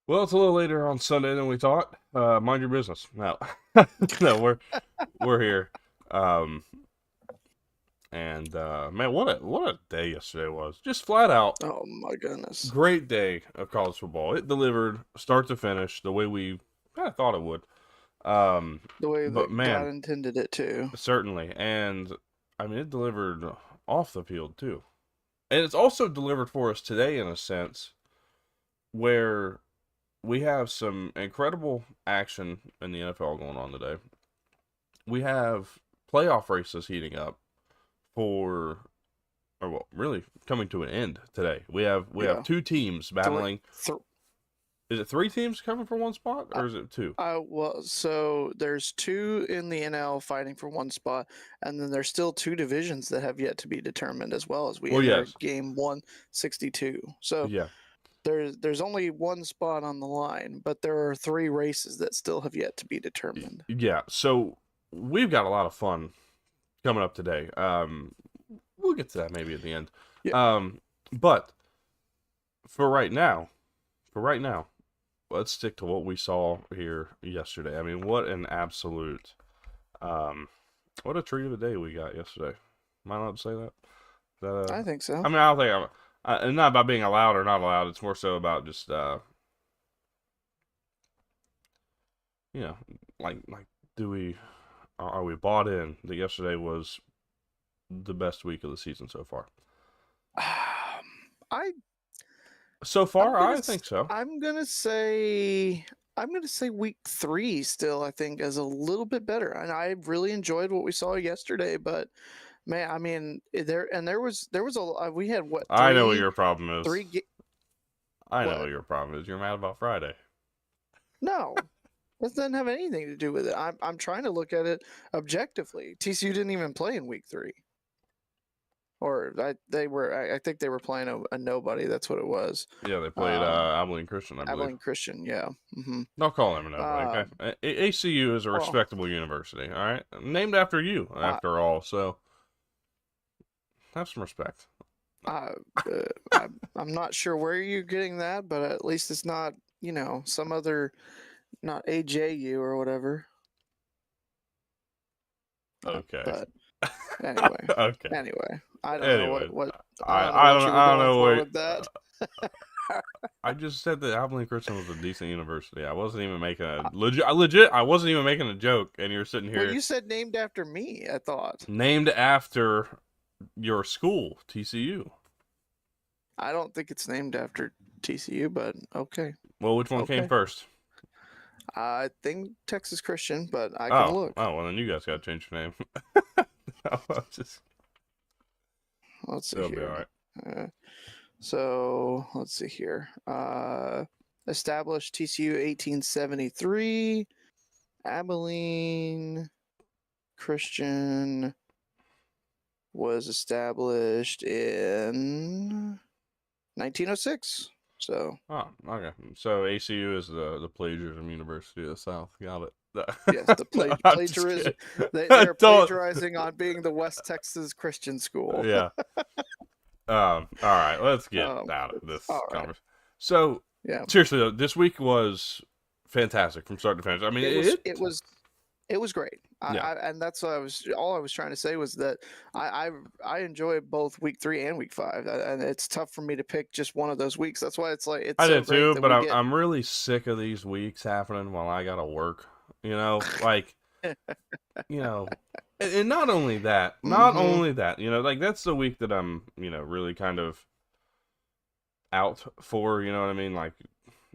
Well, it's a little later on Sunday than we thought. Mind your business. No, no, we're here. Um, and man, what a day yesterday was. Just flat out Oh my goodness. great day of college football. It delivered start to finish the way we kind of thought it would. Um, The way but that God man, intended it to. certainly, and I mean it delivered off the field too, and it's also delivered for us today in a sense where we have some incredible action in the NFL going on today. We have playoff races heating up for, or well, really coming to an end today. We have Yeah. two teams Three, battling. th Is it three teams coming for one spot, uh, or is it two? well, so there's two in the NL fighting for one spot, and then there's still two divisions that have yet to be determined as well as we Well, enter yes, game 162. So yeah, there's only one spot on the line, but there are three races that still have yet to be determined. yeah. So we've got a lot of fun coming up today. We'll get to that maybe at the end. Yeah. But for right now, for right now, let's stick to what we saw here yesterday. I mean, what an absolute, um, what a treat of a day we got yesterday. Am I allowed to say that? Is that I think so. I mean, I don't think and not about being allowed or not allowed. It's more so about just, you know, like, do we, are we bought in that yesterday was the best week of the season so far? I So I'm far, gonna I think so. I'm gonna say week 3 still I think is a little bit better, and I really enjoyed what we saw yesterday. But man, I mean there was we had what I know what your problem is. three ga- I know what what your problem is. You're mad about Friday. no. This doesn't have anything to do with it. I'm trying to look at it objectively. TCU didn't even play in week 3, or I think they were playing a nobody. That's what it was. Yeah, they played Um, Abilene Christian, I believe. Abilene Christian, yeah. I'll call them a nobody, okay? Um, ACU is a well, respectable university, all right? Named after you, I, after all, so have some respect. I, I'm not sure where you're getting that, but at least it's not, some other, not AJU or whatever. Okay. But anyway, Okay. anyway, I don't know Anyways, I don't know what you were I don't going know for what. with that. I just said that Abilene Christian was a decent university. I wasn't even making a legit. I wasn't even making a joke, and you're sitting Well, here you said named after me, I thought. named after your school, TCU. I don't think it's named after TCU, but okay. Well, which one came Okay. first? I think Texas Christian, but I can Oh, look. oh, well then you guys got to change your name. Just, Let's see it'll be all here. right. So let's see here. Established TCU 1873. Abilene Christian was established in 1906. So Oh, okay. So ACU is the plagiarism university of the South. Got it. yes, the No, I'm just plagiarism. kidding. They're Don't. plagiarizing on being the West Texas Christian school. Yeah. All right. Let's get um, out of this all right. conversation. So, Yeah. seriously though, this week was fantastic from start to finish. I mean, It was. It was. It was great. Yeah. And that's what all I was trying to say was that I enjoy both week 3 and week 5, and it's tough for me to pick just one of those weeks. That's why it's like it's I so did great too, that but we I'm get. I'm really sick of these weeks happening while I gotta work. You know, like you know, and not Mm-hmm. only that, like that's the week that I'm, really kind of out for. You know what I mean? Like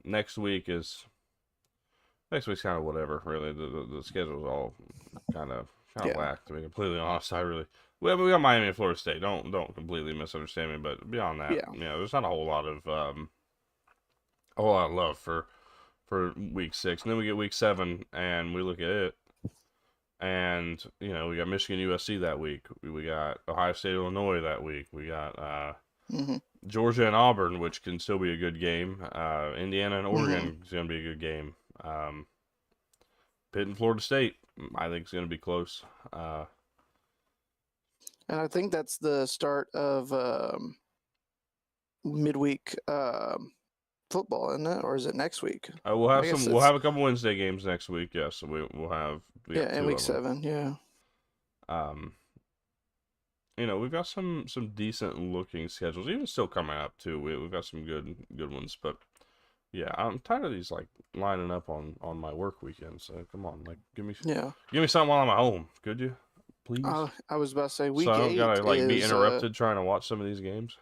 next week is next week's kind of whatever. Really, the schedule's all kind of Yeah. whack. To be completely honest, we got Miami and Florida State. Don't completely misunderstand me, but beyond that, Yeah. there's not a whole lot of love for week 6, and then we get week 7, and we look at it, and we got Michigan USC that week. We got Ohio State Illinois that week. We got Mm-hmm. Georgia and Auburn, which can still be a good game. Indiana and Mm-hmm. Oregon is going to be a good game. Pitt and Florida State, I think, is going to be close. And I think that's the start of midweek football, isn't it? Or is it next week? We'll have I guess we'll it's have a couple Wednesday games next week. Yes, we got in two week of them. 7. Yeah. Um, we've got some decent looking schedules. Even still coming up too. We've got some good ones. But yeah, I'm tired of these like lining up on my work weekends. So come on, like Yeah. give me something while I'm at home, could you? Please. I was about to say So week I don't 8 gotta like be is interrupted trying to watch some of these games.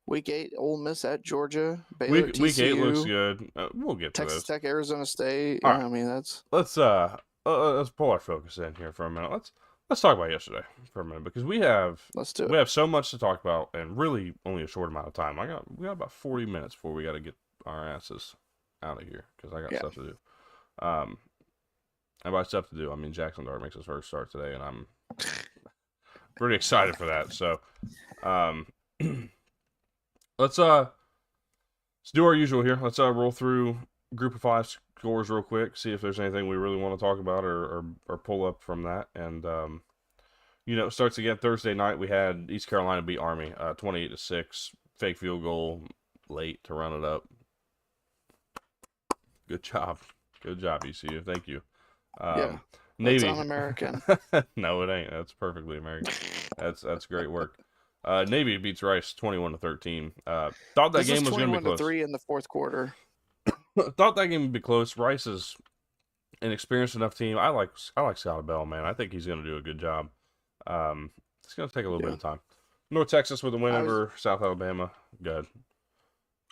week 8 Ole Miss at Georgia, Baylor at Week eight looks TCU, good. We'll get to Texas those. Tech, Arizona State. All Yeah, right, I mean that's let's pull our focus in here for a minute. Let's talk about yesterday for a minute because let's do we it. have so much to talk about and really only a short amount of time. We got about 40 minutes before we got to get our asses out of here because I got Yeah. stuff to do. Um, and by stuff to do, I mean Jackson Dart makes his first start today, and I'm pretty excited for that. So, um, let's do our usual here. Let's roll through group of 5 scores real quick, see if there's anything we really want to talk about or pull up from that. And it starts again Thursday night. We had East Carolina beat Army 28-6, fake field goal late to run it up. Good job, ECU. Thank you. Yeah. That's Navy. un-American. No, it ain't. That's perfectly American. That's great work. Navy beats Rice 21-13. Thought that This was game was going to be 21 to close. 3 in the fourth quarter. Thought that game would be close. Rice is an experienced enough team. I like Scott Bell, man. I think he's going to do a good job. It's going to take a little bit Yeah. of time. North Texas with a win I was- over South Alabama. Good.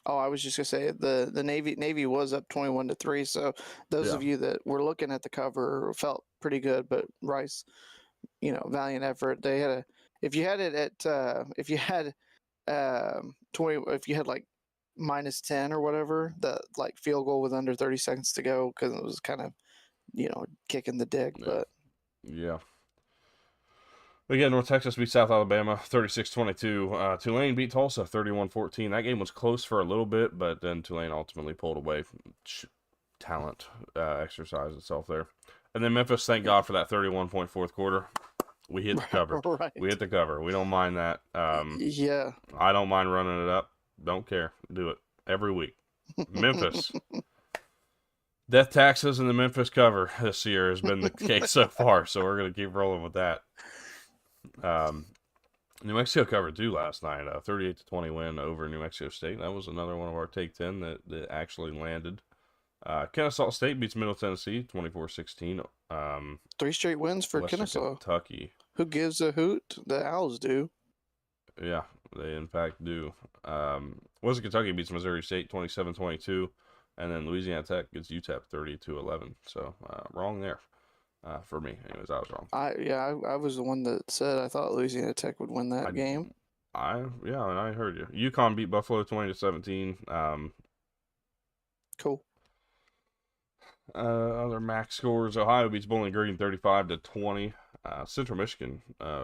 Oh, I was just gonna say the Navy was up 21 to 3. So those Yeah. of you that were looking at the cover felt pretty good, but Rice, valiant effort. They had if you had it at if you had 20 if you had like -10 or whatever, the like field goal with under 30 seconds to go because it was kind of kicking the dick, Yeah. but Yeah. Again, North Texas beat South Alabama 36-22. Tulane beat Tulsa 31-14. That game was close for a little bit, but then Tulane ultimately pulled away. Talent exercise itself there. And then Memphis, thank God for that 31-point fourth quarter. We hit the cover. Right. We hit the cover. We don't mind that. Yeah. I don't mind running it up. Don't care. Do it every week. Memphis. Death taxes and the Memphis cover this year has been the case so far, so we're going to keep rolling with that. New Mexico covered too last night. 38-20 win over New Mexico State. That was another one of our take 10 that actually landed. Kennesaw State beats Middle Tennessee 24-16. 3 straight wins for Western Kennesaw. Kentucky. Who gives a hoot? The Owls do. Yeah, they in fact do. Western Kentucky beats Missouri State 27-22, and then Louisiana Tech gets UTEP 30-11. So wrong there for me. Anyways, I was wrong. I was the one that said I thought Louisiana Tech would win that game. And I heard you. UConn beat Buffalo 20-17. Cool. Other MAC scores: Ohio beats Bowling Green 35-20. Central Michigan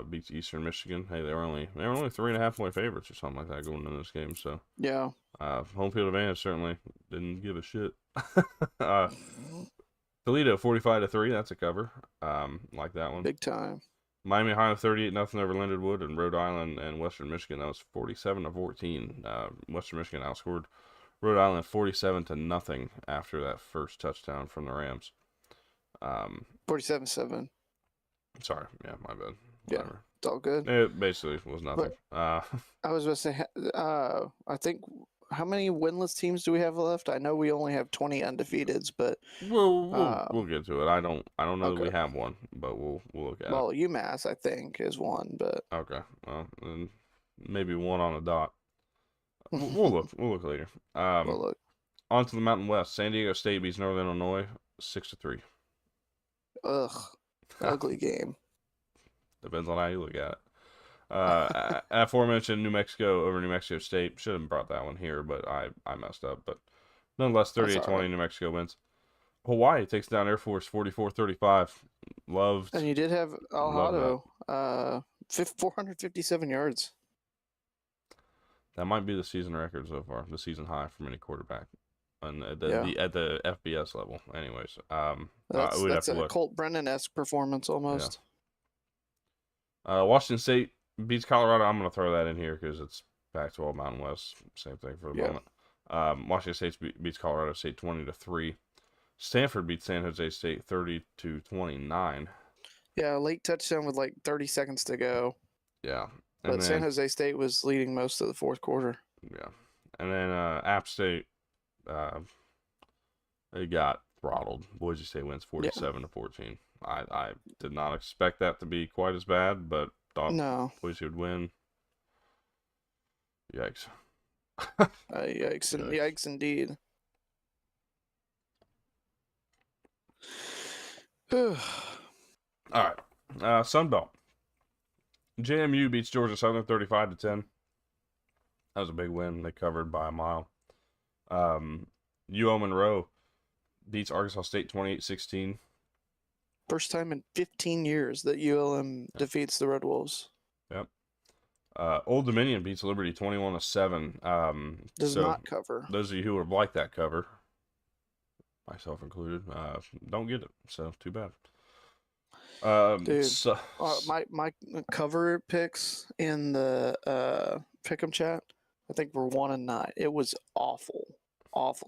beats Eastern Michigan. Hey, they were only 3.5 point favorites or something like that going into this game. So Yeah. home field advantage certainly didn't give a shit. Toledo 45-3. That's a cover. Like that one. Big time. Miami Ohio 38-0 over Lindenwood, and Rhode Island and Western Michigan. That was 47-14. Western Michigan outscored Rhode Island 47-0 after that first touchdown from the Rams. 47-7. Sorry, yeah, my bad. Yeah, Whatever. it's all good. It basically was nothing. I was going to say, I think, how many winless teams do we have left? I know we only have 20 undefeateds, but we'll get to it. I don't know that we okay. have one, but we'll look at it. Well, UMass I think is one, but Okay, well, then maybe one on the dot. We'll look. We'll look later. we'll look. On to the Mountain West. San Diego State beats Northern Illinois 6-3. Ugh, ugly game. Depends on how you look at it. Aforementioned New Mexico over New Mexico State. Should have brought that one here, but I messed up. But nonetheless, 38-20 right. New Mexico wins. Hawaii takes down Air Force 44-35. Loved. And you did have Alhado, 457 yards. That might be the season record so far, the season high from any quarterback, and at Yeah. the FBS level. Anyways, That's a Colt Brennan-esque performance almost. Yeah. Washington State beats Colorado. I'm going to throw that in here because it's Pac-12 Mountain West. Same thing for the moment. Washington State beats Colorado State 20-3. Stanford beats San Jose State 30-29. Yeah, late touchdown with like 30 seconds to go. Yeah, and But San then Jose State was leading most of the fourth quarter. yeah, and then App State uh, they got throttled. Boise State wins Yeah. 47-14. I did not expect that to be quite as bad, but thought No. Boise would win. Yikes. Yikes indeed. All right. Sun Belt. JMU beats Georgia Southern 35-10. That was a big win. They covered by a mile. UO Monroe beats Arkansas State 28-16. First time in 15 years that ULM defeats the Red Wolves. Yep. Old Dominion beats Liberty 21-7. Does not cover. Those of you who would have liked that cover, myself included, don't get it. So too bad. Dude, my cover picks in the pick'em chat, I think were 1-9. It was awful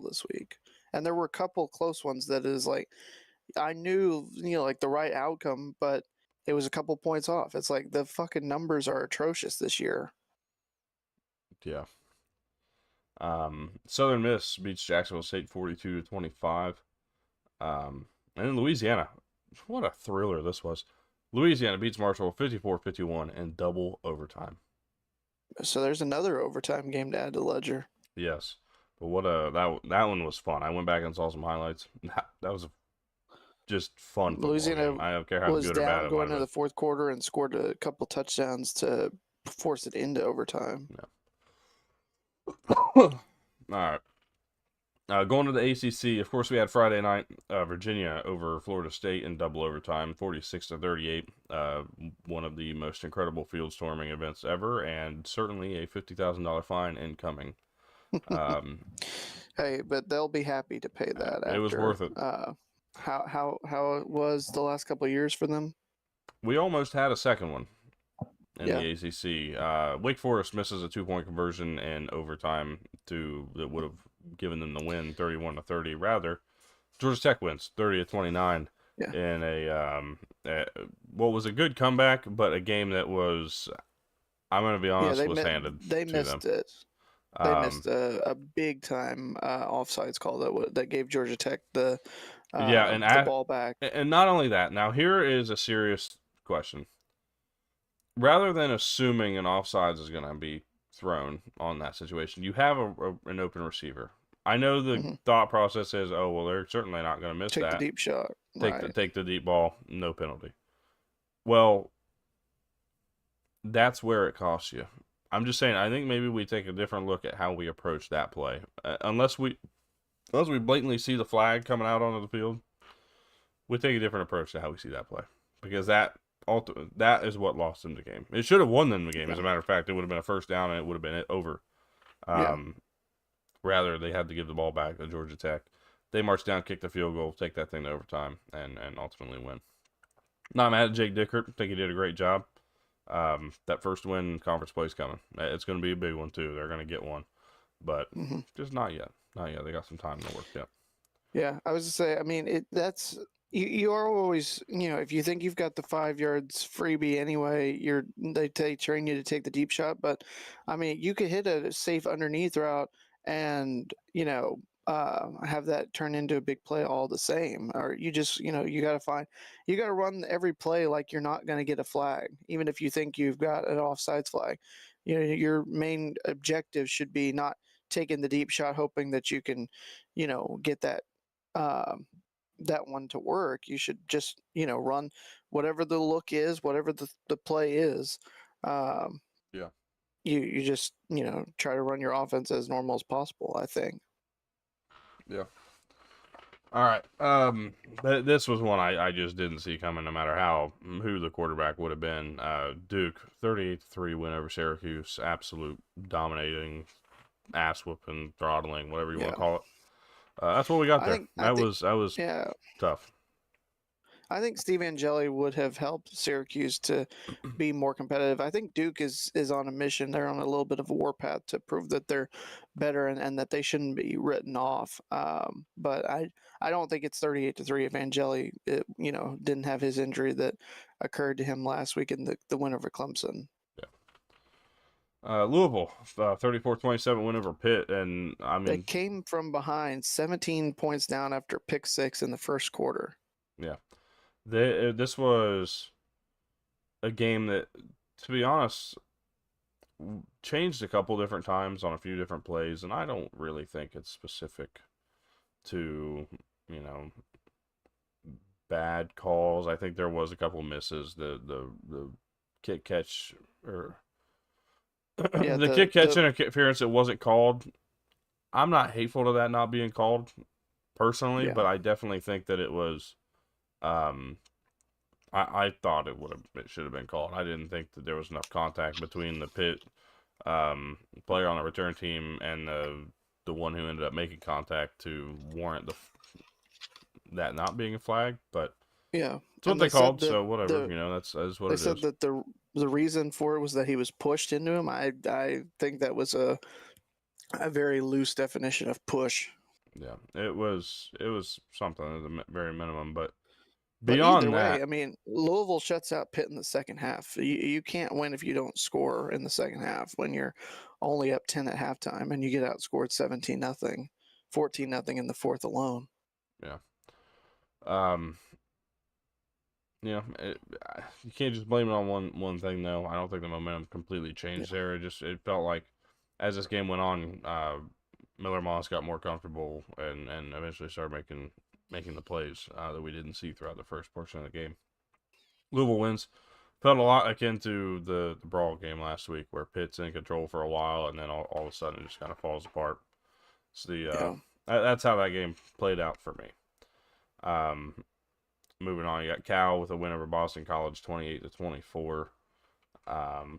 this week, and there were a couple close ones that is like I knew like the right outcome, but it was a couple points off. It's like the fucking numbers are atrocious this year. Yeah. Southern Miss beats Jacksonville State 42-25. And then Louisiana, what a thriller this was. Louisiana beats Marshall 54-51 in double overtime. So there's another overtime game to add to ledger. Yes, but what that one was fun. I went back and saw some highlights. That was just fun. Louisiana I don't care how was good or bad down it going into the fourth quarter and scored a couple touchdowns to force it into overtime. Yeah. All right. Going to the ACC, of course, we had Friday night, Virginia over Florida State in double overtime, 46-38. One of the most incredible field storming events ever, and certainly a $50,000 fine incoming. Hey, but they'll be happy to pay that. After, it was worth it. How it was the last couple of years for them? We almost had a second one in the ACC. Wake Forest misses a 2-point conversion in overtime that would have given them the win, 31-30. Rather, Georgia Tech wins 30-29 in what was a good comeback, but a game that was, I'm going to be honest, was handed. They missed it. They missed a big time offsides call that gave Georgia Tech the ball back. And not only that, now here is a serious question. Rather than assuming an offsides is going to be thrown on that situation, you have an open receiver. I know the thought process is, oh, well, they're certainly not going to miss that. Take the deep shot. Take the deep ball, no penalty. Well, that's where it costs you. I'm just saying, I think maybe we take a different look at how we approach that play. Unless we blatantly see the flag coming out onto the field, we take a different approach to how we see that play. Because that is what lost them the game. It should have won them the game, as a matter of fact. It would have been a first down, and it would have been over. Rather, they had to give the ball back to Georgia Tech. They marched down, kicked the field goal, take that thing to overtime, and ultimately win. Not mad at Jake Dickert. I think he did a great job. That first win in conference play is coming. It's going to be a big one, too. They're going to get one. But just not yet. Not yet. They got some time to work yet. Yeah, I was to say, I mean, that's... You are always, if you think you've got the 5 yards freebie anyway, they train you to take the deep shot. But I mean, you could hit a safe underneath route and have that turn into a big play all the same. Or you just, you got to run every play like you're not going to get a flag, even if you think you've got an offsides flag. Your main objective should be not taking the deep shot, hoping that you can, get that. That one to work. You should just run whatever the look is, whatever the play is. You just try to run your offense as normal as possible, I think. Yeah. All right. This was one I just didn't see coming, no matter who the quarterback would have been. Duke 38-3 win over Syracuse. Absolute dominating, ass whooping, throttling, whatever you want to call it. That's what we got there. That was tough. I think Steve Angeli would have helped Syracuse to be more competitive. I think Duke is on a mission. They're on a little bit of a warpath to prove that they're better and that they shouldn't be written off. But I don't think it's 38-3 if Angeli didn't have his injury that occurred to him last week in the win over Clemson. Louisville, 34-27 win over Pitt, and I They mean, came from behind 17 points down after pick six in the first quarter. yeah, this was a game that, to be honest, changed a couple different times on a few different plays, and I don't really think it's specific to, you know, bad calls. I think there was a couple misses. The kick catch or Yeah, the kick catch interference that wasn't called. I'm not hateful to that not being called personally, yeah. but I definitely think that it was. Um, I thought it should have been called. I didn't think that there was enough contact between the Pitt player on the return team and the one who ended up making contact to warrant that not being a flag. But Yeah, it's what and they they said called, that so whatever. the That's what they it said is. that the reason for it was that he was pushed into him. I think that was a very loose definition of push. Yeah, it was something at the very minimum, but But either beyond way, that, I mean, Louisville shuts out Pitt in the second half. You can't win if you don't score in the second half when you're only up 10 at halftime and you get outscored 17-0, 14-0 in the fourth alone. yeah, um, you can't just blame it on one thing though. I don't think the momentum completely Yeah. changed there. It felt like as this game went on, Miller Moss got more comfortable and eventually started making the plays that we didn't see throughout the first portion of the game. Louisville wins. Felt a lot akin to the Brawl game last week, where Pitt's in control for a while, and then all of a sudden it just kind of falls apart. It's Yeah. that's how that game played out for me. Um, moving on, you got Cal with a win over Boston College, 28-24. Um,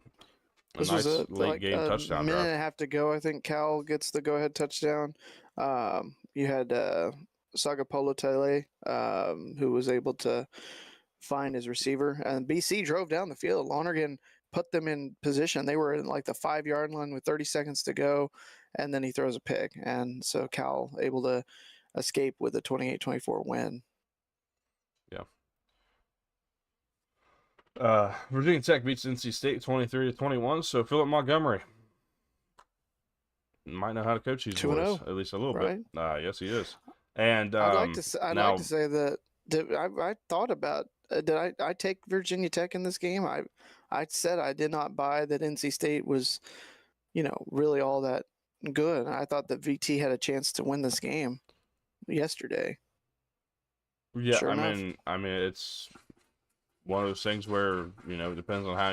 a This was nice a late like game a touchdown minute drive. and a half to go. I think Cal gets the go-ahead touchdown. You had Sagapolo Tele, who was able to find his receiver, and BC drove down the field. Lonergan put them in position. They were in like the 5-yard line with 30 seconds to go, and then he throws a pick, and so Cal able to escape with a 28-24 win. Yeah. Virginia Tech beats NC State 23-21. So Philip Montgomery might know how to coach these 2-0, boys at least a little bit. right? Yes, he is. And I'd like to now, say that I thought about did I take Virginia Tech in this game? I said I did not buy that NC State was really all that good. I thought that VT had a chance to win this game yesterday. yeah, Sure enough, it's one of those things where it depends on how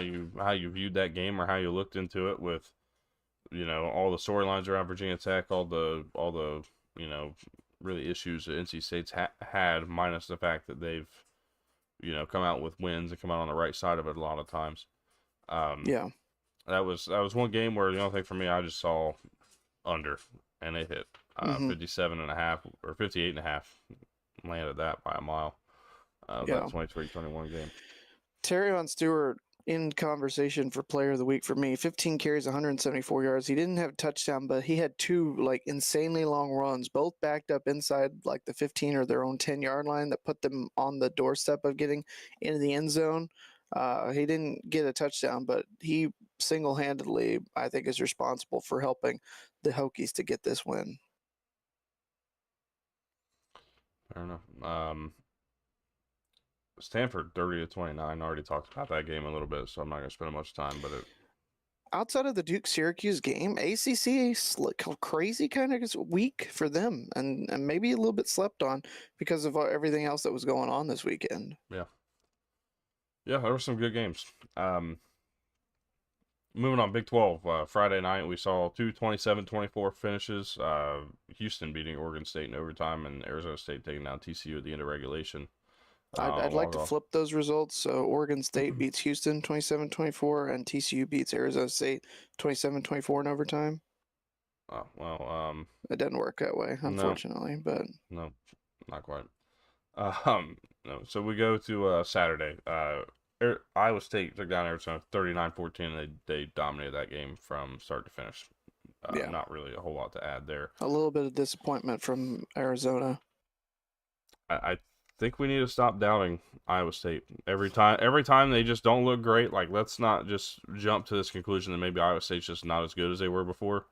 you viewed that game or how you looked into it with all the storylines around Virginia Tech, all the really issues that NC State's had, minus the fact that they've come out with wins and come out on the right side of it a lot of times. Um, yeah. that was one game where the only thing for me, I just saw under, and it hit Hmm. 57 and a half or 58 and a half, landed that by a mile. That Yeah. 23-21 game. Terrion Stewart in conversation for player of the week for me. 15 carries, 174 yards. He didn't have a touchdown, but he had two like insanely long runs, both backed up inside like the 15 or their own 10-yard line that put them on the doorstep of getting into the end zone. He didn't get a touchdown, but he single-handedly, I think, is responsible for helping the Hokies to get this win. I don't know. Stanford 30-29. Already talked about that game a little bit, so I'm not gonna spend much time. But Outside of the Duke Syracuse game, ACC crazy kind of week for them, and maybe a little bit slept on because of everything else that was going on this weekend. yeah, there were some good games. Moving on, Big 12. Friday night, we saw two 27-24 finishes. Houston beating Oregon State in overtime, and Arizona State taking down TCU at the end of regulation. I'd like to Walk-off. flip those results. So Oregon State beats Houston 27-24, and TCU beats Arizona State 27-24 in overtime. Well, It doesn't work that way, no, unfortunately, but no, not quite. No, so we go to Saturday. Iowa State took down Arizona 39-14. They dominated that game from start to finish. Yeah, Not really a whole lot to add there. a little bit of disappointment from Arizona. I think we need to stop doubting Iowa State every time they just don't look great. Like, let's not just jump to this conclusion that maybe Iowa State's just not as good as they were before.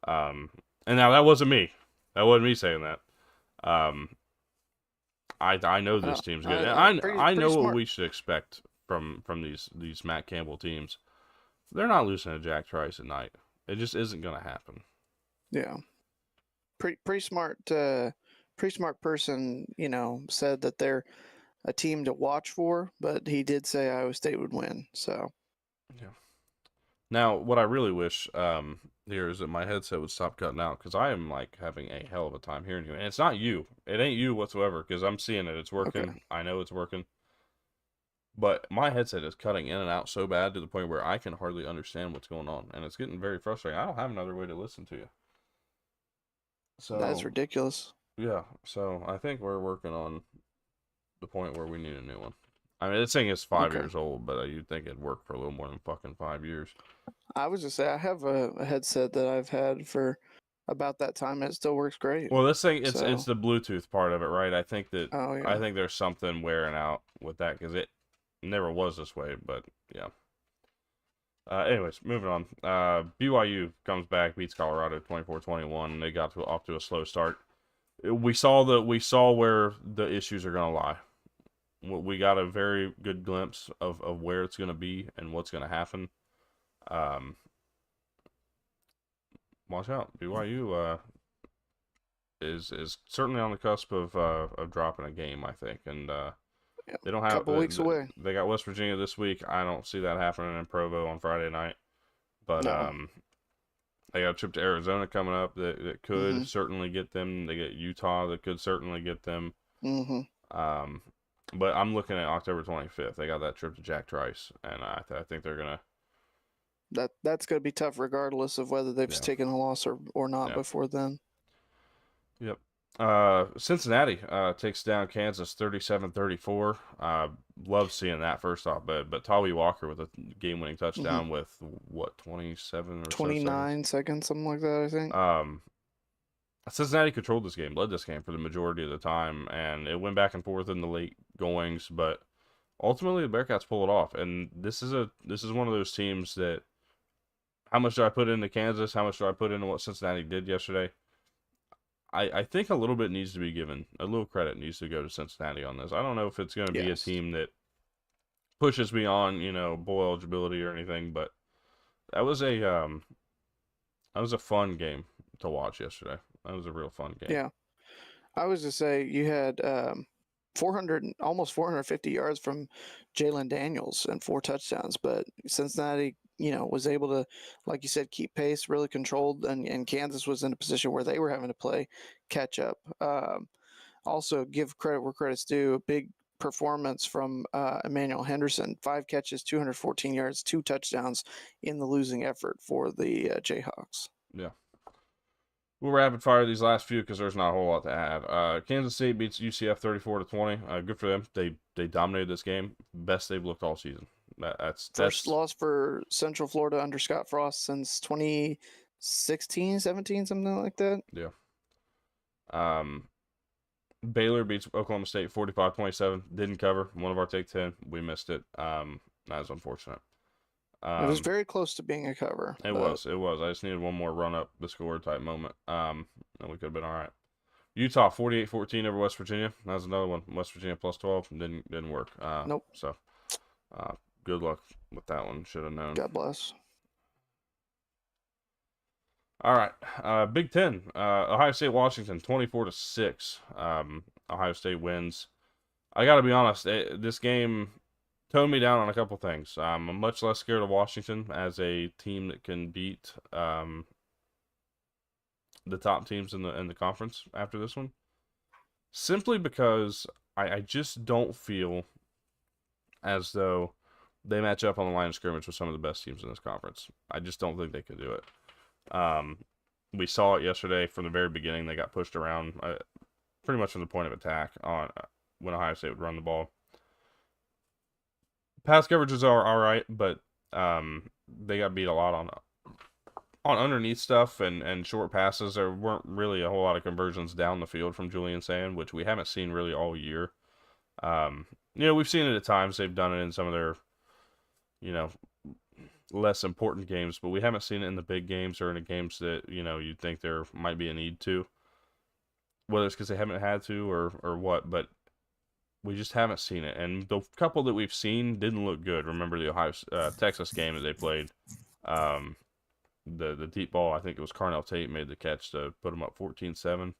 And now that wasn't me. That wasn't me saying that. Um, I know this team's good. And I Pretty know what smart. we should expect from these Matt Campbell teams. They're not losing to Jack Trice at night. It just isn't going to happen. Yeah, pretty smart. Pretty smart person. Said that they're a team to watch for, but he did say Iowa State would win. So Yeah. Now, what I really wish here is that my headset would stop cutting out because I am like having a hell of a time hearing you, and it's not you. It ain't you whatsoever because I'm seeing it. It's okay, working. I know it's working. But my headset is cutting in and out so bad to the point where I can hardly understand what's going on, and it's getting very frustrating. I don't have another way to listen to you. that's So, ridiculous. yeah. So I think we're working on the point where we need a new one. I mean, this thing is 5 years Okay, old, but you'd think it'd work for a little more than fucking 5 years. I was just say I have a headset that I've had for about that time, and it still works great. Well, this thing it's So, the Bluetooth part of it, right? oh I yeah, think there's something wearing out with that because it never was this way, but yeah. Anyways, moving on. BYU comes back, beats Colorado 24-21. They got off to a slow start. We saw where the issues are going to lie. We got a very good glimpse of where it's going to be and what's going to happen. Um, watch out, BYU is certainly on the cusp of dropping a game, I think, and yeah, they don't have couple weeks away. they got West Virginia this week. I don't see that happening in Provo on Friday night, but No. they got a trip to Arizona coming up that could Mhm. certainly get them. They get Utah that could certainly get them. Mhm. Um, but I'm looking at October 25th. They got that trip to Jack Trice, and I think they're gonna. That's gonna be tough, regardless of whether they've Yeah, taken a loss or not yeah, before then. yep. Cincinnati takes down Kansas 37-34. Love seeing that first off, but Tawi Walker with a game-winning Mhm. touchdown with what 27 or so seconds. 29 seconds, something like that, I think. Um, Cincinnati controlled this game, led this game for the majority of the time, and it went back and forth in the late goings, but ultimately the Bearcats pull it off. And this is one of those teams that how much do I put into Kansas? How much do I put into what Cincinnati did yesterday? I think a little bit needs to be given. A little credit needs to go to Cincinnati on this. I don't know if it's going to be a Yes. team that pushes beyond, bowl eligibility or anything, but that was a fun game to watch yesterday. That was a real fun game. Yeah. I was to say you had 400, almost 450 yards from Jalen Daniels and 4 touchdowns, but Cincinnati, was able to, like you said, keep pace, really controlled, and Kansas was in a position where they were having to play catch up. Also, give credit where credit's due. A big performance from Emmanuel Henderson, 5 catches, 214 yards, 2 touchdowns in the losing effort for the Jayhawks. Yeah. We'll rapid fire these last few because there's not a whole lot to add. Kansas State beats UCF 34-20. Good for them. They dominated this game. Best they've looked all season. First That's loss for Central Florida under Scott Frost since 2016, 17, something like that. yeah. Um, Baylor beats Oklahoma State 45-27. Didn't cover. One of our take 10. We missed it. That is unfortunate. It was Um, very close to being a cover, it but was. It was. I just needed one more run up the score type moment. And we could have been all right. Utah 48-14 over West Virginia. That was another one. West Virginia plus 12 didn't work. nope. So good luck with that one. Should have known. God bless. All right. Big Ten. Ohio State Washington 24-6. Ohio State wins. I got to be honest. This game toned me down on a couple things. I'm much less scared of Washington as a team that can beat the top teams in the conference after this one. Simply because I just don't feel as though they match up on the line of scrimmage with some of the best teams in this conference. I just don't think they can do it. We saw it yesterday from the very beginning. They got pushed around pretty much from the point of attack when Ohio State would run the ball. Pass coverages are all right, but they got beat a lot on underneath stuff and short passes. There weren't really a whole lot of conversions down the field from Julian Sand, which we haven't seen really all year. We've seen it at times. They've done it in some of their, you know, less important games, but we haven't seen it in the big games or in the games that, you'd think there might be a need to. Whether it's because they haven't had to or what, but we just haven't seen it. And the couple that we've seen didn't look good. Remember the Ohio Texas game that they played? The deep ball, I think it was Carnell Tate made the catch to put them up 14-7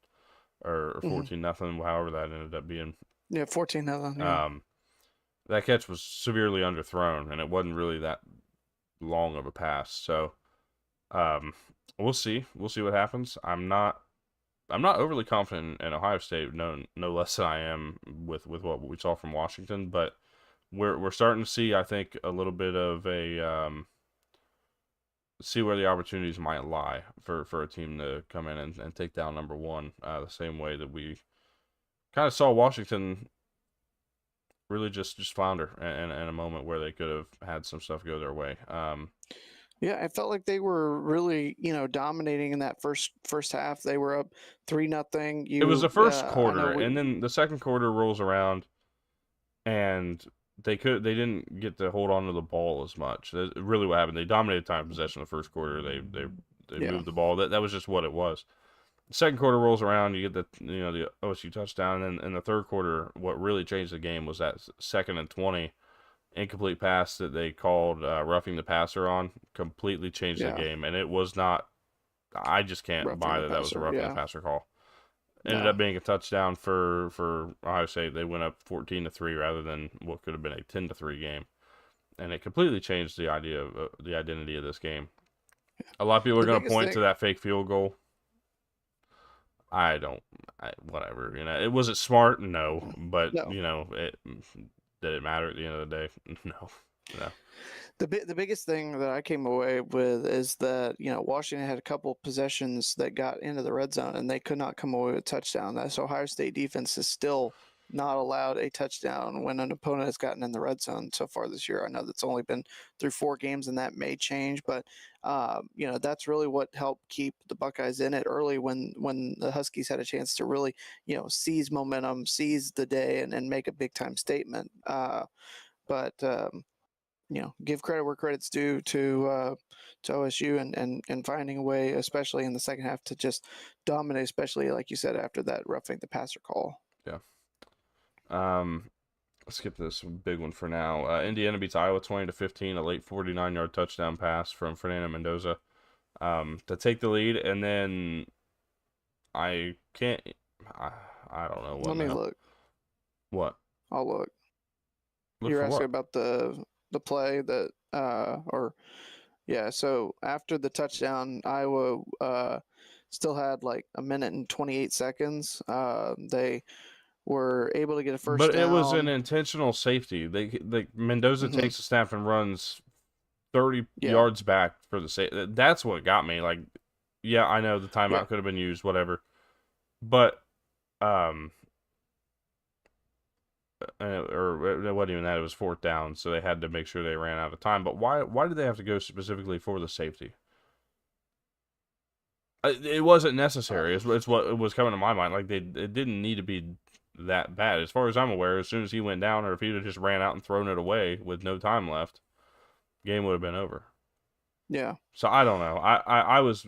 or 14-0, however that ended up being. Yeah, 14-0. Yeah. That catch was severely underthrown, and it wasn't really that long of a pass. So, we'll see. We'll see what happens. I'm not overly confident in Ohio State, no less than I am with what we saw from Washington, but we're starting to see, I think, a little bit of a see where the opportunities might lie for a team to come in and take down number one, the same way that we kind of saw Washington really just flounder in a moment where they could have had some stuff go their way. Yeah, I felt like they were really, dominating in that first half. They were up 3-0. It was the first I quarter, know and then the second quarter rolls around, and they didn't get to hold on to the ball as much. That's really what happened. They dominated time possession in the first quarter. They moved the ball. That was just what it was. The second quarter rolls around, you get the OSU touchdown, and in the third quarter, what really changed the game was that 2nd and 20 incomplete pass that they called roughing the passer on. Completely changed the game, and it was not. I just can't buy that was a roughing the passer call. Ended up being a touchdown for Ohio State. They went up 14-3 rather than what could have been a 10-3 game, and it completely changed the idea of the identity of this game. A lot of people are going to point to that fake field goal. Whatever. It was it smart? No, but No. Did it matter at the end of the day? No. The biggest thing that I came away with is that Washington had a couple possessions that got into the red zone and they could not come away with a touchdown. That's Ohio State defense is still not allowed a touchdown when an opponent has gotten in the red zone so far this year. I know that's only been through 4 games and that may change, but that's really what helped keep the Buckeyes in it early when the Huskies had a chance to really seize momentum, seize the day, and make a big time statement. But give credit where credit's due to OSU and finding a way, especially in the second half, to just dominate, especially like you said after that roughing the passer call. Yeah. Let's skip this big one for now. Indiana beats Iowa 20-15, a late 49-yard touchdown pass from Fernando Mendoza to take the lead, and then I don't know what. Let me look. What? I'll look. You're asking about the play that so after the touchdown, Iowa still had like a minute and 28 seconds. They were able to get a first down. But it was an intentional safety. Mendoza takes a snap and runs 30 yards back for the safety. That's what got me. Like, yeah, I know the timeout could have been used, whatever. But or it wasn't even that. It was 4th down, so they had to make sure they ran out of time. But why did they have to go specifically for the safety? It wasn't necessary. It's what was coming to my mind. Like, it didn't need to be that bad. As far as I'm aware, as soon as he went down, or if he'd have just ran out and thrown it away with no time left, game would have been over. Yeah. So I don't know. I was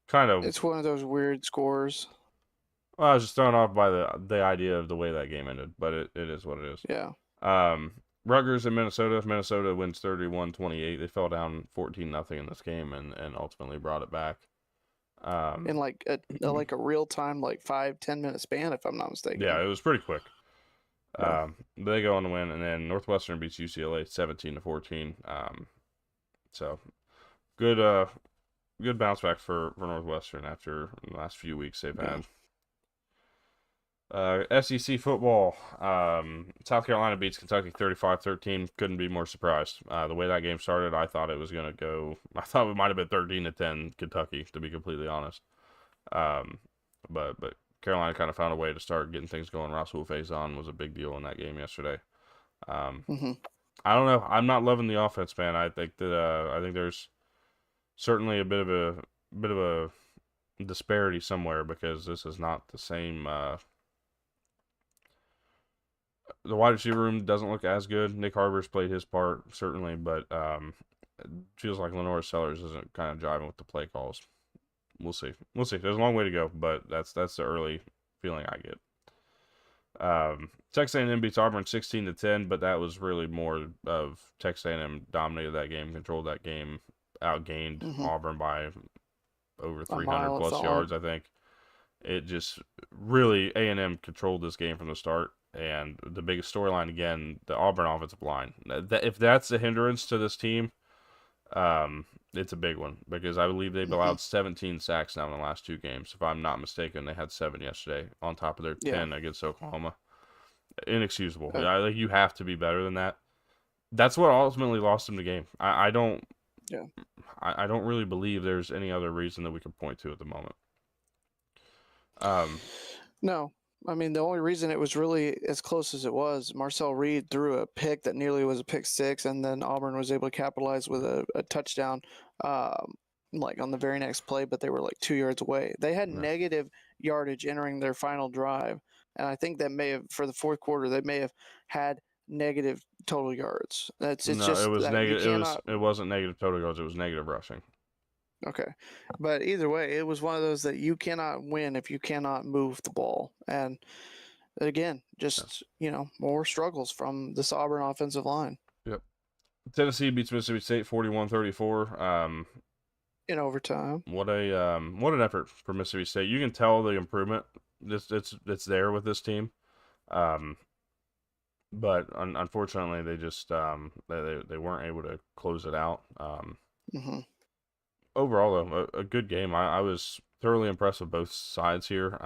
kind of. It's one of those weird scores. Well, I was just thrown off by the idea of the way that game ended, but it is what it is. Yeah. Rutgers in Minnesota. Minnesota wins 31-28. They fell down 14-0 in this game and ultimately brought it back. In like a real time, like 5-10 minute span, if I'm not mistaken. Yeah, it was pretty quick. They go on to win, and then Northwestern beats UCLA 17-14. So good bounce back for Northwestern after the last few weeks they've had. SEC football. South Carolina beats Kentucky 35-13. Couldn't be more surprised. The way that game started, I thought it was going to go. I thought it might have been 13-10 Kentucky, to be completely honest. But Carolina kind of found a way to start getting things going. Russell Faison was a big deal in that game yesterday. Um, Mm-hmm. I don't know. I'm not loving the offense, man. I think that I think there's certainly a bit of a disparity somewhere because this is not the same. The wide receiver room doesn't look as good. Nick Harber's played his part certainly, but it feels like Lenore Sellers isn't kind of jiving with the play calls. We'll see. We'll see. There's a long way to go, but that's the early feeling I get. Texas A&M beats Auburn 16-10, but that was really more of Texas A&M dominated that game, controlled that game, outgained Mm-hmm. Auburn by over A 300 mile, it plus felt like. yards, I think. It just really A&M controlled this game from the start, and the biggest storyline again, the Auburn offensive line. If that's a hindrance to this team, it's a big one because I believe they've Mm-hmm. allowed 17 sacks now in the last 2 games. If I'm not mistaken, they had 7 yesterday on top of their Yeah. 10 against Oklahoma. Inexcusable. Uh, Like you have to be better than that. That's what ultimately lost them the game. yeah. I don't really believe there's any other reason that we could point to at the moment. Um, No, I mean the only reason it was really as close as it was, Marcel Reed threw a pick that nearly was a pick six, and then Auburn was able to capitalize with a touchdown, like on the very next play, but they were like 2 yards away. They had no, negative yardage entering their final drive, and I think that may have for the fourth quarter they may have had negative total yards. It's no, it just was that you negative. cannot. It wasn't negative total yards. It was negative rushing. Okay. But either way, it was one of those that you cannot win if you cannot move the ball. And again, Yeah. just, more struggles from this Auburn offensive line Yep. Tennessee beats Mississippi State 41-34. in overtime. What an effort for Mississippi State. You can tell the improvement. It's there with this team. Um, but unfortunately, they just they weren't able to close it out. Hmm. Overall, though, a good game. I was thoroughly impressed with both sides here.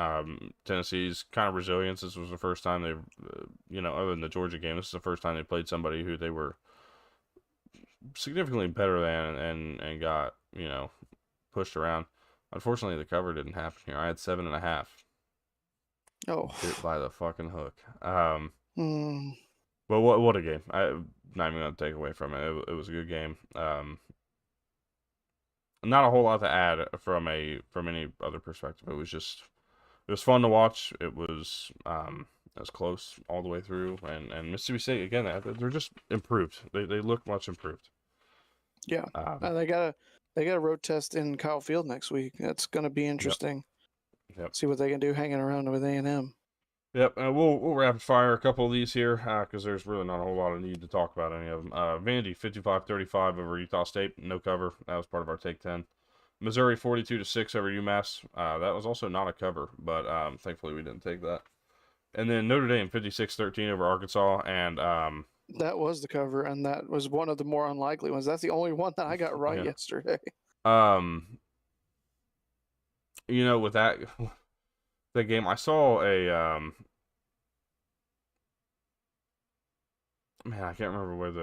Tennessee's kind of resilience. This was the first time they've, other than the Georgia game, this is the first time they played somebody who they were significantly better than and got, pushed around. Unfortunately, the cover didn't happen here. I had 7.5. Oh. Bit by the fucking hook. Mm, But what a game. I'm not even going to take away from it. It was a good game. Not a whole lot to add from any other perspective. It was fun to watch. It was close all the way through, and Mississippi State again. They're just improved. They look much improved. yeah. Um, They got a road test in Kyle Field next week. That's going to be yep, interesting. yep, See what they can do hanging around with A&M. yep. We'll rapid fire a couple of these here because there's really not a whole lot of need to talk about any of them. Vandy 55-35 over Utah State, no cover. That was part of our take 10. Missouri 42-6 over UMass. That was also not a cover, but thankfully we didn't take that. And then Notre Dame 56-13 over Arkansas, and That was the cover, and that was one of the more unlikely ones. That's the only one that I got right yeah. yesterday. With that the game, I saw a man, I can't remember what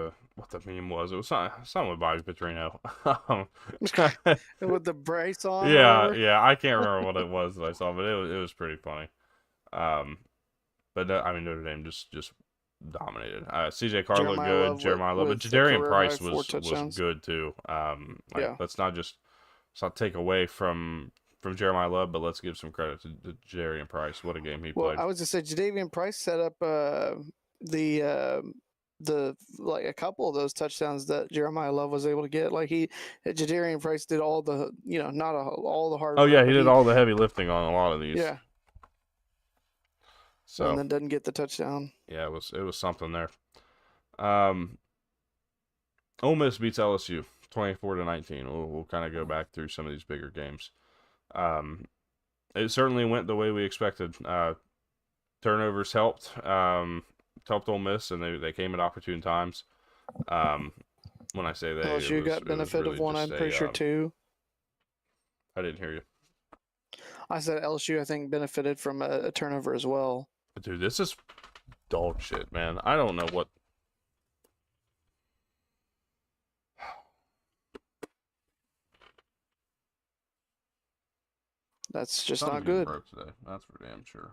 the meme was. It was something with Bobby Petrino. With the brace on or Yeah, whatever. yeah, I can't remember what it was that I saw, but it was pretty funny. Um, but I mean Notre Dame just dominated. CJ Carr looked Jeremiah good. Love Jeremiah Love, but with a Jadarian career high Price 4 touchdowns. good too. Yeah. Let's not take away from Jeremiah Love, but let's give some credit to Jadarian Price. What a game he Well, played. I was just say Jadavian Price set up the like a couple of those touchdowns that Jeremiah Love was able to get. Like Jadarian Price did all the not all the hard Oh work, yeah, he but did all the heavy lifting on a lot of these. yeah, and So then doesn't get the touchdown. yeah, it was something there. Um, Ole Miss beats LSU 24-19. We'll kind of go back through some of these bigger games. Um, it certainly went the way we expected. Turnovers helped Ole Miss, and they came at opportune times. When I say they, LSU got it was benefit of really one, just I'm pretty sure two. I didn't hear you. I said LSU, I think, benefited from a turnover as well. Dude, this is dog shit, man. I don't know what. That's just Something's not getting good. broke today. That's for damn sure.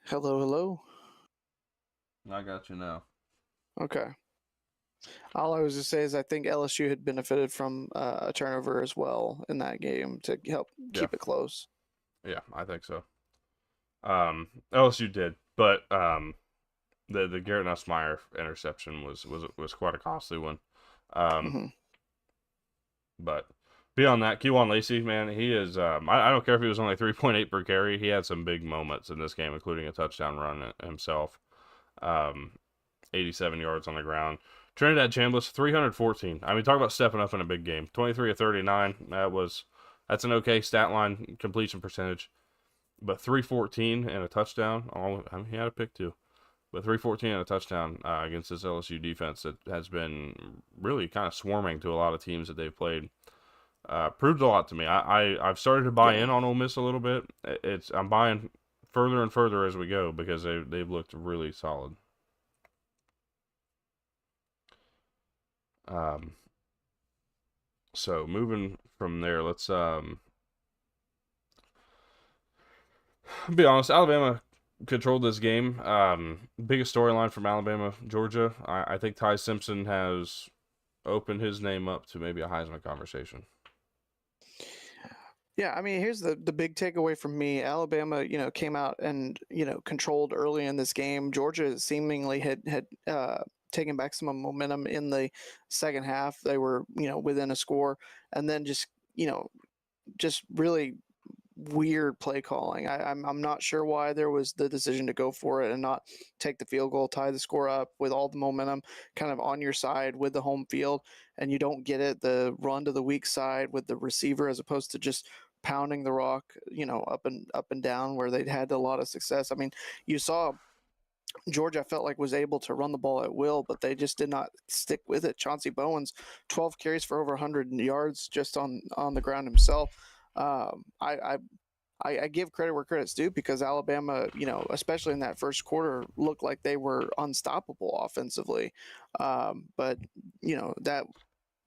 Hello, hello. I got you now. Okay. All I was to say is I think LSU had benefited from a turnover as well in that game to help Yeah, keep it close. yeah, I think so. LSU did, but the Garrett Nussmeier interception was quite a costly one. Um, Hmm. but beyond that, Kewan Lacey, man, he is. I don't care if he was only 3.8 per carry. He had some big moments in this game, including a touchdown run himself. Um, 87 yards on the ground. Trinidad Chambliss, 314. I mean, talk about stepping up in a big game. 23 of 39. That's an okay stat line completion percentage. But 314 and a touchdown. I mean, he had a pick too. But 314 and a touchdown against this LSU defense that has been really kind of swarming to a lot of teams that they've played. Proved a lot to me. I've started to buy Yeah. in on Ole Miss a little bit. I'm buying further and further as we go because they've looked really solid. Um, so moving from there, let's be honest. Alabama controlled this game. Biggest storyline from Alabama, Georgia. I think Ty Simpson has opened his name up to maybe a Heisman conversation. Yeah, I mean, here's the big takeaway from me. Alabama, came out and, controlled early in this game. Georgia seemingly had taken back some momentum in the second half. They were, within a score, and then just really weird play calling. I'm not sure why there was the decision to go for it and not take the field goal, tie the score up with all the momentum kind of on your side with the home field, and you don't get it. The run to the weak side with the receiver as opposed to just pounding the rock, up and down where they'd had a lot of success. I mean, you saw Georgia felt like was able to run the ball at will, but they just did not stick with it. Chauncey Bowens, 12 carries for over 100 yards just on the ground himself. Um, I, I I give credit where credit's due because Alabama, especially in that first quarter, looked like they were unstoppable offensively. But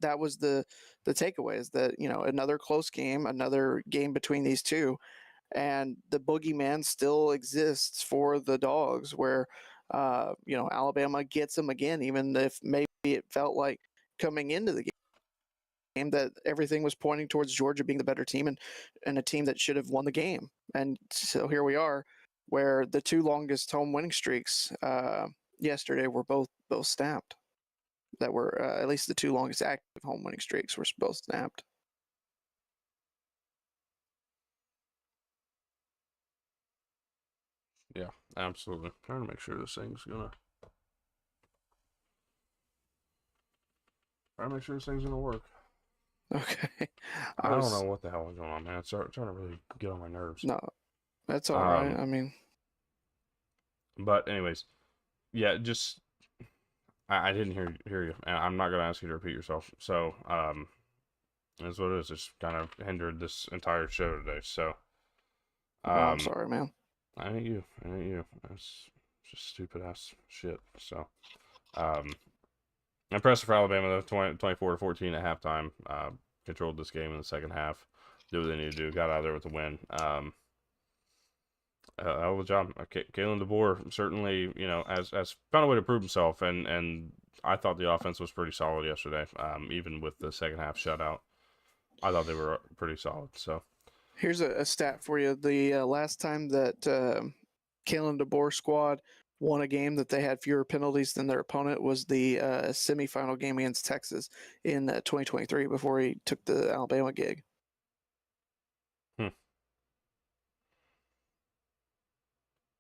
that was the takeaway is that another close game, another game between these two, and the boogeyman still exists for the dogs where Alabama gets them again, even if maybe it felt like coming into the game that everything was pointing towards Georgia being the better team and a team that should have won the game. And so here we are, where the two longest home winning streaks yesterday were both snapped. That were at least the two longest active home winning streaks were both snapped. Yeah, absolutely. Trying to make sure this thing's gonna. Trying to make sure this thing's gonna work. Okay, I I don't know was what the hell is going on, man. It's trying to really get on my nerves. no, that's all right. Um, I mean, but anyways, yeah, just I didn't hear you, and I'm not gonna ask you to repeat yourself. So, that's what it is. It's kind of hindered this entire show today. So, well, I'm um, sorry, man. I ain't you. I ain't you. That's just stupid ass shit. So, um, impressive for Alabama though. 24-14 at halftime. Controlled this game in the second half. Did what they need to do. Got out of there with the win. Hell of a job. Kalen DeBoer certainly, has found a way to prove himself, and I thought the offense was pretty solid yesterday. Even with the second half shutout, I thought they were pretty solid. So, Here's a stat for you. The last time that Kalen DeBoer squad won a game that they had fewer penalties than their opponent was the semifinal game against Texas in 2023 before he took the Alabama gig. hmm.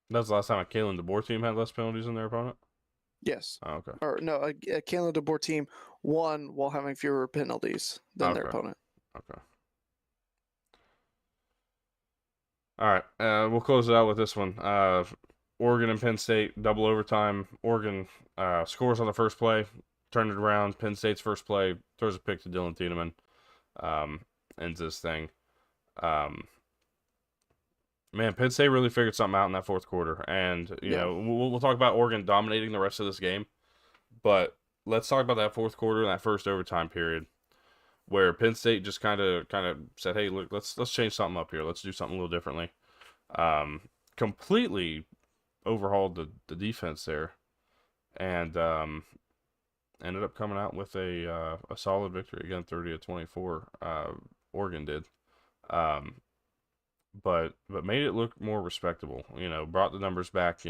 That was the last time a Kalen DeBoer team had less penalties than their opponent. Yes. Oh, okay. Or no, a Kalen DeBoer team won while having fewer penalties than their Okay. opponent. Okay. All right. We'll close it out with this one. Oregon and Penn State double overtime. Oregon scores on the first play, turned it around. Penn State's first play throws a pick to Dylan Tiedemann. Um, ends this thing. Um, Man, Penn State really figured something out in that fourth quarter, and Yeah. we'll talk about Oregon dominating the rest of this game, but let's talk about that fourth quarter and that first overtime period where Penn State just kind of said, "Hey, look, let's change something up here. Let's do something a little differently." Um, Completely overhauled the defense there, and ended up coming out with a solid victory again, 30-24. Oregon did, um, but made it look more respectable. Brought the numbers back.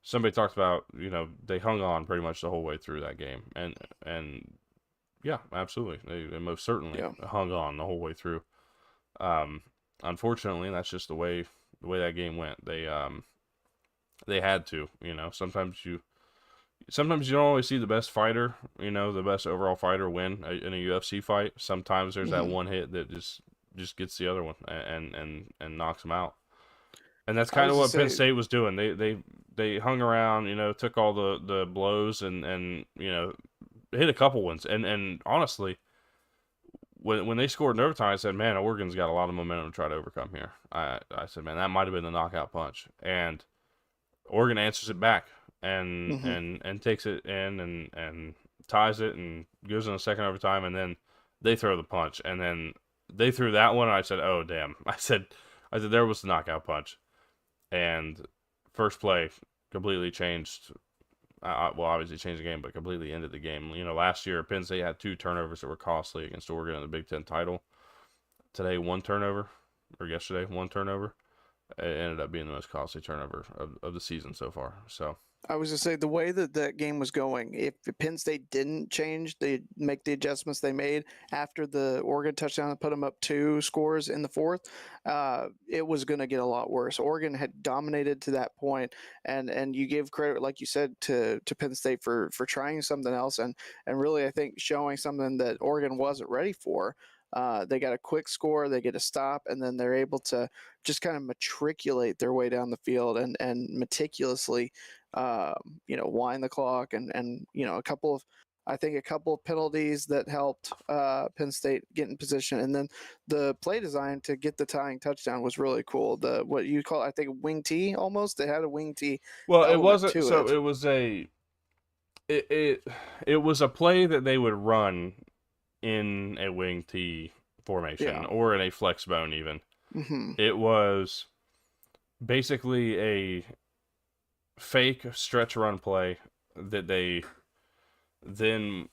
Somebody talked about they hung on pretty much the whole way through that game, and yeah, absolutely, they most certainly Yeah. hung on the whole way through. Um, Unfortunately, that's just the way that game went. They had to. Sometimes you don't always see the best fighter, the best overall fighter win in a UFC fight. Sometimes there's that Hmm. one hit that just gets the other one and knocks them out. And that's I kind was of to what Penn say, State was doing. They hung around, took all the blows and hit a couple ones. And honestly, when they scored in overtime, I said, "Man, Oregon's got a lot of momentum to try to overcome here." I said, "Man, that might have been the knockout punch." And Oregon answers it back and hmm and and takes it in and ties it and goes in the second overtime, and then they throw the punch, and then they threw that one, and I said, "Oh damn!" I said there was the knockout punch, and first play completely changed. Well, obviously changed the game, but completely ended the game. Last year Penn State had two turnovers that were costly against Oregon in the Big Ten title. Today, one turnover, or yesterday, one turnover. It ended up being the most costly turnover of the season so far. So I was to say the way that that game was going, if Penn State didn't change, they make the adjustments they made after the Oregon touchdown and put them up 2 scores in the fourth. It was going to get a lot worse. Oregon had dominated to that point, and you give credit, like you said, to Penn State for trying something else and really I think showing something that Oregon wasn't ready for. They got a quick score, they get a stop, and then they're able to just kind of matriculate their way down the field and meticulously wind the clock and I think a couple of penalties that helped Penn State get in position, and then the play design to get the tying touchdown was really cool. The what you call, I think, wing tee almost. They had a wing tee well, it element wasn't. to So it. it was a play that they would run in a wing T formation Yeah. or in a flex bone even. Hmm. It was basically a fake stretch run play that they then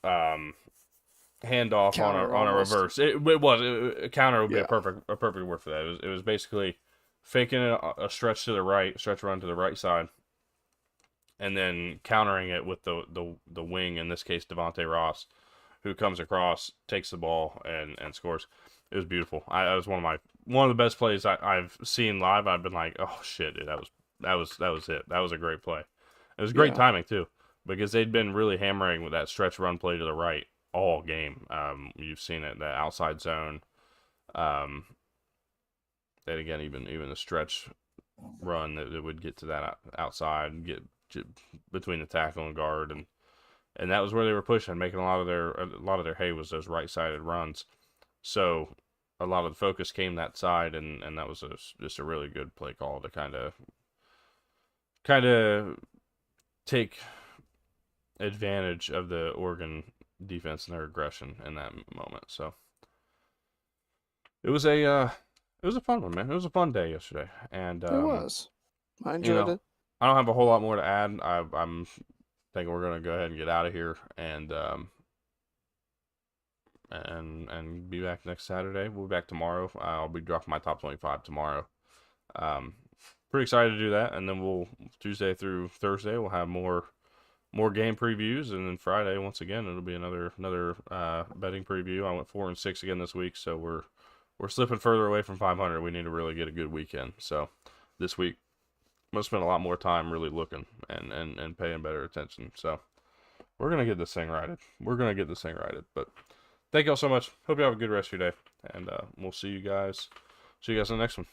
hand off on a Counter on a almost. reverse. A counter would be a Yeah. perfect word for that. It was basically faking a stretch to the right, stretch run to the right side, and then countering it with the wing, in this case Devontae Ross, who comes across, takes the ball, and scores. It was beautiful. That was one of the best plays I've seen live. I've been like, oh shit, dude, that was it. That was a great play. It was great Yeah. timing too, because they'd been really hammering with that stretch run play to the right all game. You've seen it, that outside zone. Um, that again, even the stretch run that would get to that outside, get between the tackle and guard, and that was where they were pushing, making a lot of their hay was those right sided runs. So a lot of the focus came that side, and that was just a really good play call to kind of take advantage of the Oregon defense and their aggression in that moment. So it was a fun one, man. It was a fun day yesterday, and It was. I you enjoyed know, it. I don't have a whole lot more to add. I'm thinking we're gonna go ahead and get out of here and be back next Saturday. We'll be back tomorrow. I'll be dropping my top 25 tomorrow. Um, Pretty excited to do that, and then we'll Tuesday through Thursday we'll have more game previews, and then Friday once again it'll be another betting preview. I went 4-6 again this week, so we're slipping further away from 500. We need to really get a good weekend. So this week I'm gonna spend a lot more time really looking and paying better attention. So we're gonna get this thing righted. We're gonna get this thing righted. But thank y'all so much. Hope you have a good rest of your day, and we'll see you guys. See you guys in the next one.